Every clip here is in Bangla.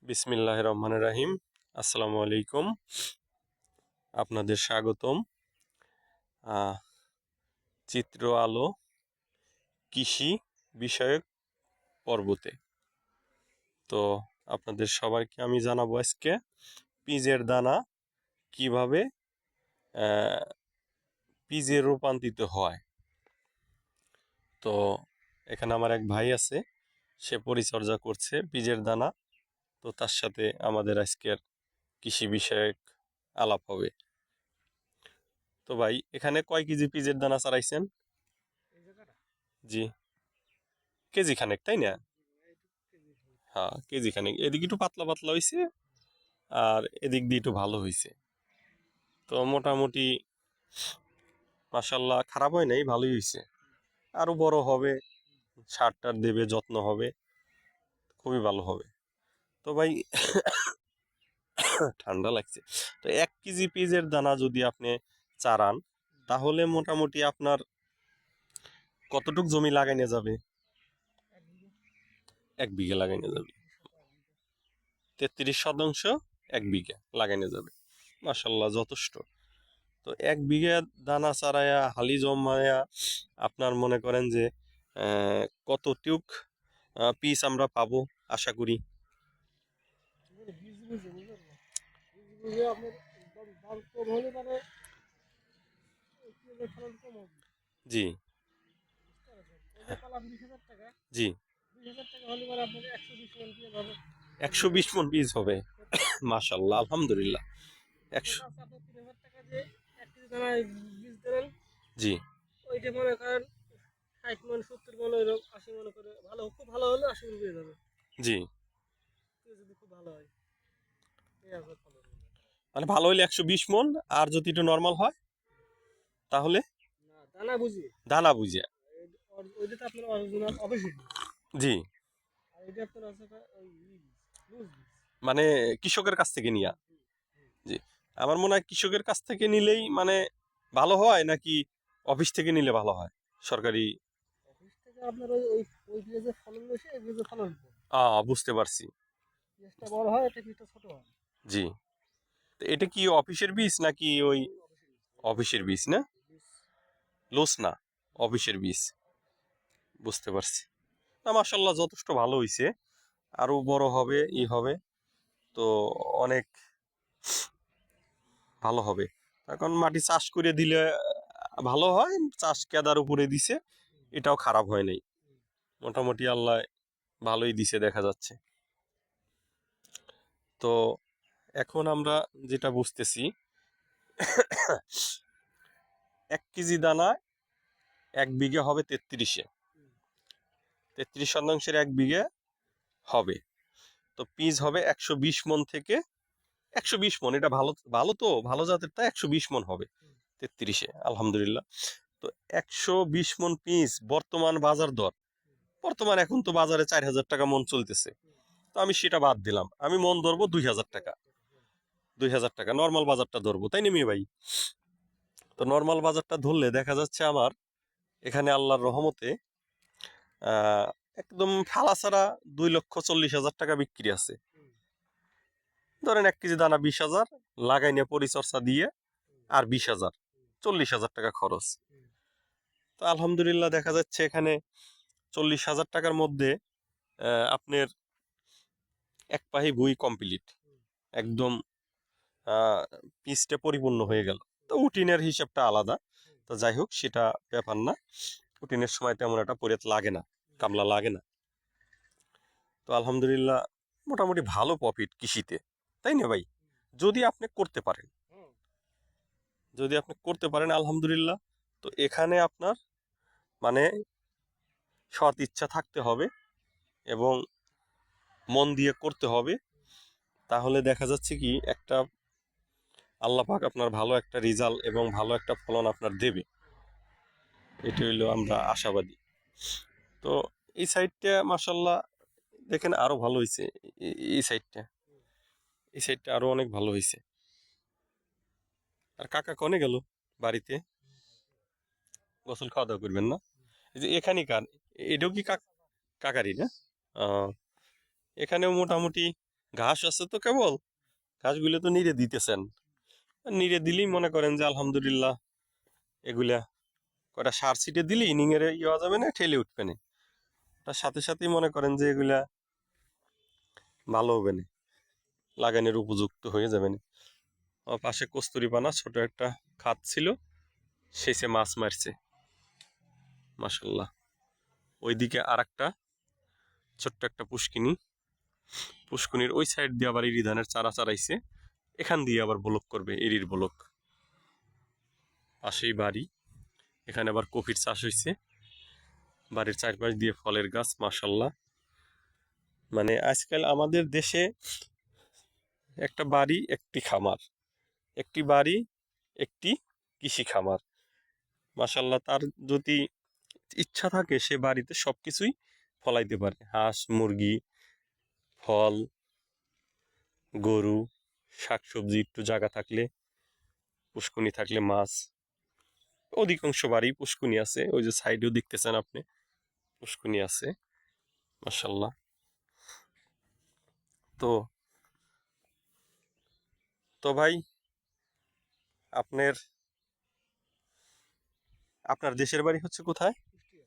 বিসমিল্লাহির রহমানির রাহিম। আসসালামু আলাইকুম। আপনাদের স্বাগতম চিত্র আলো কৃষি বিষয়ক পর্বতে। তো আপনাদের সবাইকে আমি জানাবো আজকে বীজের দানা কিভাবে বীজে রূপান্তরিত হয়। তো এখানে আমার এক ভাই আছে, সে পরিচর্যা করছে বীজের দানা। তো তার সাথে আমাদের আজকের কৃষি বিষয়ক আলাপ হবে। তো ভাই, এখানে কয় কেজি বীজের দানা চারাইছেন? জি, কেজি খানেক, তাই না? হ্যাঁ, কেজি খানেক। এদিক একটু পাতলা পাতলা হয়েছে, আর এদিক দিয়ে একটু ভালো হয়েছে। তো মোটামুটি মাশাল্লাহ খারাপ হয় নাই, ভালোই হয়েছে। আরো বড় হবে, সার টার দেবে, যত্ন হবে, খুবই ভালো হবে। তো ভাই ঠান্ডা লাগছে। তো 1 কেজি পেঁয়াজের দানা যদি আপনি চারান, তাহলে মোটামুটি আপনার কতটুক জমি লাগাইনে যাবে? 1 বিঘা লাগাইনে যাবে। 33 শতাংশ 1 বিঘা লাগাইনে যাবে। মাশাল্লাহ, যথেষ্ট। তো 1 বিঘা দানা চারায়া হালি জমায়া আপনার মনে করেন যে কতটুক পিস আমরা পাবো আশা করি? জি জি, 120 মণ বীজ হবে। মাশাল্লাহ, আলহামদুলিল্লাহ। 100, জি ওইটা মনে করেন 60 মণ 70 মণ এরকম 80 মণ করে ভালো খুব ভালো হলে 80 মণ পেয়ে যাবে। জি, যদি খুব ভালো হয় এই আছে ফলন। মানে ভালো হইলে 120 মণ, আর যদি একটু নর্মাল হয় তাহলে না দানা বুঝি দানা বুঝে। ওইটা তো আপনার অরিজিনাল অবশ্যই। জি, আর এটা আপনার আছে ওই লুজ বীজ। মানে কৃষকের কাছ থেকে নিয়া। জি, আমার মনে হয় কৃষকের কাছ থেকে নিলেই মানে ভালো হয়, নাকি অফিস থেকে নিলে ভালো হয়? সরকারি। অফিস থেকে আপনার ওই ওই ওই বীজে ফলন বেশি এই বীজে ফলন কম। বুঝতে পারছি। বীজটা বড় হয় এটা বীজটা ছোট হয়। জি, তো এটা কি অফিসের বীজ নাকি ওই? ওই অবশ্যই অফিসের বীজ না? বীজ। লোস না, অফিসের বীজ। বুঝতে পারছি। না, মাশাল্লাহ যথেষ্ট ভালো হইছে। আরো বড় হবে, হবে। তো অনেক ভালো হবে। এখন মাটি চাষ করে দিলে ভালো হয়, চাষ কেদার উপরে দিছে, এটাও খারাপ হয় নাই। মোটামুটি আল্লাহ ভালোই দিছে দেখা যাচ্ছে। তো এখন আমরা যেটা বুঝতেছি, 1 কেজি দানায় 1 বিঘা হবে 33 শতাংশের 1 বিঘা হবে। তো পিস হবে 120 মণ থেকে 120 মণ। এটা ভালো, ভালো তো, ভালো জাতের, তা 120 মণ হবে 33-এ, আলহামদুলিল্লাহ। তো 120 মণ পিস বর্তমান বাজার দর, বর্তমান এখন তো বাজারে 4,000 টাকা মণ চলতেছে। তো আমি সেটা বাদ দিলাম, আমি মণ ধরবো 2,000 টাকা। 2,000 টাকা নর্মাল বাজারটা ধরবো, তাই নেমি ভাই? তো নর্মাল বাজারটা ধরলে দেখা যাচ্ছে আমার এখানে আল্লাহর রহমতে আহ একদম ফালা ছাড়া 2,40,000 টাকা বিক্রি আছে। ধরেন 1 কেজি দানা 20,000, লাগাই নিয়ে পরিচর্যা দিয়ে আর 20,000, 40,000 টাকা খরচ। তো আলহামদুলিল্লাহ দেখা যাচ্ছে এখানে 40,000 টাকার মধ্যে আপনার এক পাহি বই কমপ্লিট, একদম পিসটা পরিপূর্ণ হয়ে গেল। তো উটিনের হিসাবটা আলাদা। তো যাই হোক, সেটা ব্যাপার না। উটিনের সময় তেমন একটা পরিত লাগে না, কামলা লাগে না। তো আলহামদুলিল্লাহ মোটামুটি ভালো প্রফিট কৃষিতে, তাই না ভাই? যদি আপনি করতে পারেন, যদি আপনি করতে পারেন আলহামদুলিল্লাহ। তো এখানে আপনার মানে সৎ ইচ্ছা থাকতে হবে এবং মন দিয়ে করতে হবে। তাহলে দেখা যাচ্ছে কি, একটা আল্লাহ পাক আপনার ভালো একটা রেজাল্ট এবং ভালো একটা ফলন আপনার দেবে। এটা হইলো আমরা আশাবাদী। তো এই সাইডটা মাশাল্লাহ দেখেন আরো ভালো হয়েছে। এই সাইডটা, এই সাইডটা আরো অনেক ভালো হয়েছে। আর কাকা কনে গেল বাড়িতে? গোসল খাওয়া দাওয়া করবেন না? এই যে এখানে কার, এটাও কি কাকারই না? আহ, এখানেও মোটামুটি ঘাস আছে তো কেবল, ঘাসগুলো তো নিড়ে দিতেছেন, নিড়ে দিলেই মনে করেন যে আলহামদুলিল্লাহ এগুলা কয়টা সার ছিটে দিলি ইনিংয়ের ইয়ে যাবে না, ঠেলে উঠবে না, তার সাথে সাথেই মনে করেন যে এগুলা ভালো হবে না, লাগানোর উপযুক্ত হয়ে যাবে না। আমার পাশে কস্তুরিপানা ছোট একটা খাত ছিল, শেষে মাছ মারছে মাশাল্লাহ। ওইদিকে আর একটা ছোট্ট একটা পুষ্কিনি, পুষ্কুনির ওই সাইড দিয়ে আবার ইরি ধানের চারা চারাইছে, এখান দিয়ে আবার ব্লক করবে, ইরির ব্লক। পাশেই বাড়ি, এখানে আবার কফির চাষ হয়েছে, বাড়ির চারপাশ দিয়ে ফলের গাছ মাশাল্লাহ। মানে আজকাল আমাদের দেশে একটা বাড়ি একটি খামার, একটি বাড়ি একটি কৃষি খামার মাশাল্লাহ। তার যদি ইচ্ছা থাকে সে বাড়িতে সবকিছুই ফলাইতে পারে, হাঁস মুরগি, ফল, গরু, শাকসবজি, একটু জায়গা থাকলে, পুষ্কুনি থাকলে মাছ। অধিকাংশ বাড়ি পুষ্কুনি আছে, ওই যে সাইডেও দেখতেছেন আপনি পুষ্কুনি আছে মাশাল্লাহ। তো তো ভাই আপনার আপনার দেশের বাড়ি হচ্ছে কোথায়? কুষ্টিয়া,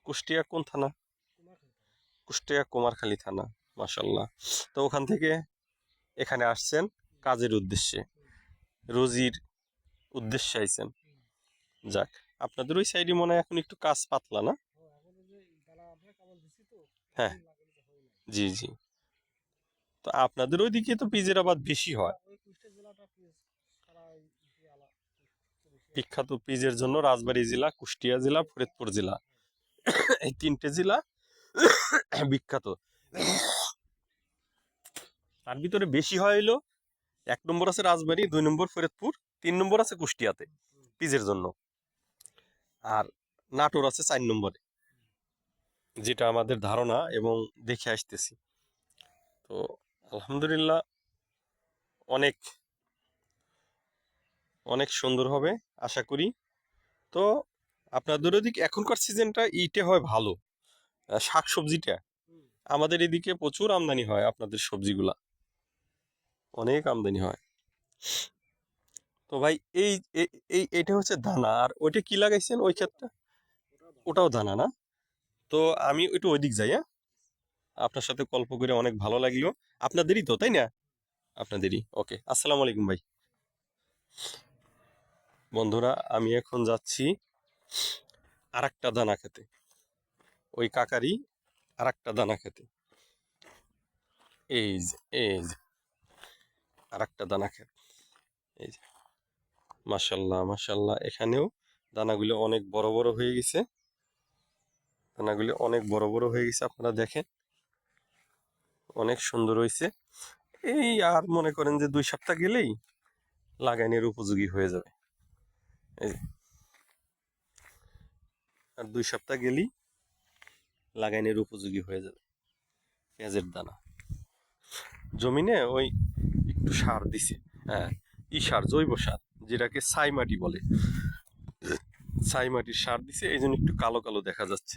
কুষ্টিয়া কোন থানা? কুমারখালী থানা। কুষ্টিয়া কুমারখালী থানা মাশাল্লাহ। তো ওখান থেকে এখানে আসছেন কাজের উদ্দেশ্যে, রুজির উদ্দেশ্যে আইছেন। হুম। যাক, আপনাদের ওই সাইডে মনে হয় এখন একটু কাজ পাতলা না? ও, এখন ওই যে দানা আমরা কামড় দিছি তো, হ্যাঁ, এখন লাগাইতে হয় না। জি জি। তো আপনাদের ওইদিকে তো পিজের আবাদ বেশি হয়, ওই কুষ্টিয়া জেলাটা পিস সারা ইয়ে আলা বেশি আছে। বিখ্যাত পিজের জন্য রাজবাড়ী জেলা, কুষ্টিয়া জেলা, ফরিদপুর জেলা, এই তিনটে জেলা বিখ্যাত। তার ভিতরে বেশি হয় হলো 1 নম্বর আছে রাজবাড়ী, 2 নম্বর ফরিদপুর, 3 নম্বর আছে কুষ্টিয়াতে পিজের জন্য, আর নাটোর আছে 4 নম্বরে, যেটা আমাদের ধারণা এবং দেখে আসতেছি। তো আলহামদুলিল্লাহ অনেক অনেক সুন্দর হবে আশা করি। তো আপনাদের ওদিকে এখনকার সিজনটা ইটে হয় ভালো, শাক সবজিটা হুম। আমাদের এদিকে প্রচুর আমদানি হয়, আপনাদের সবজিগুলা অনেক আমদানি হয়। তো ভাই এই এইটা হচ্ছে দানা, আর ওইটা কি লাগাইছেন ওই ক্ষেতটা? ওটা দানা। ওটাও দানা না? তো আমি একটু ওইদিক যাই, হ্যাঁ? আপনার সাথে গল্প করে অনেক ভালো লাগলো। আপনাদেরই তো, তাই না? আপনাদেরই। ওকে, আসসালামু আলাইকুম ভাই। বন্ধুরা, আমি এখন যাচ্ছি আরেকটা দানা খেতে, ওই কাকারই আরেকটা দানা খেতে। এই যে আরেকটা দানা খেত, এই যে মাশাল্লাহ মাশাল্লাহ, এখানেও দানাগুলো অনেক বড় বড় হয়ে গেছে, দানাগুলো অনেক বড় বড় হয়ে গেছে, আপনারা দেখেন অনেক সুন্দর হয়েছে। এই আর মনে করেন যে 2 সপ্তাহ গেলেই লাগানোর উপযোগী হয়ে যাবে। এই যে, আর 2 সপ্তাহ গেলেই লাগানোর উপযোগী হয়ে যাবে পেঁয়াজের দানা। জমিনে ওই একটু সার দিছে, হ্যাঁ, সার, জৈব সার, যেটাকে ছাই মাটি বলে, ছাই মাটির সার দিছে, এই জন্য একটু কালো কালো দেখা যাচ্ছে,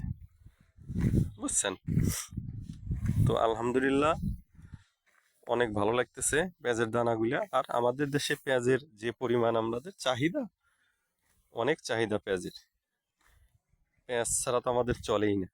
বুঝছেন? তো আলহামদুলিল্লাহ অনেক ভালো লাগতেছে পেঁয়াজের দানাগুলা। আর আমাদের দেশে পেঁয়াজের যে পরিমাণ, আমাদের চাহিদা, অনেক চাহিদা পেঁয়াজের, পেঁয়াজ ছাড়া তো আমাদের চলেই না।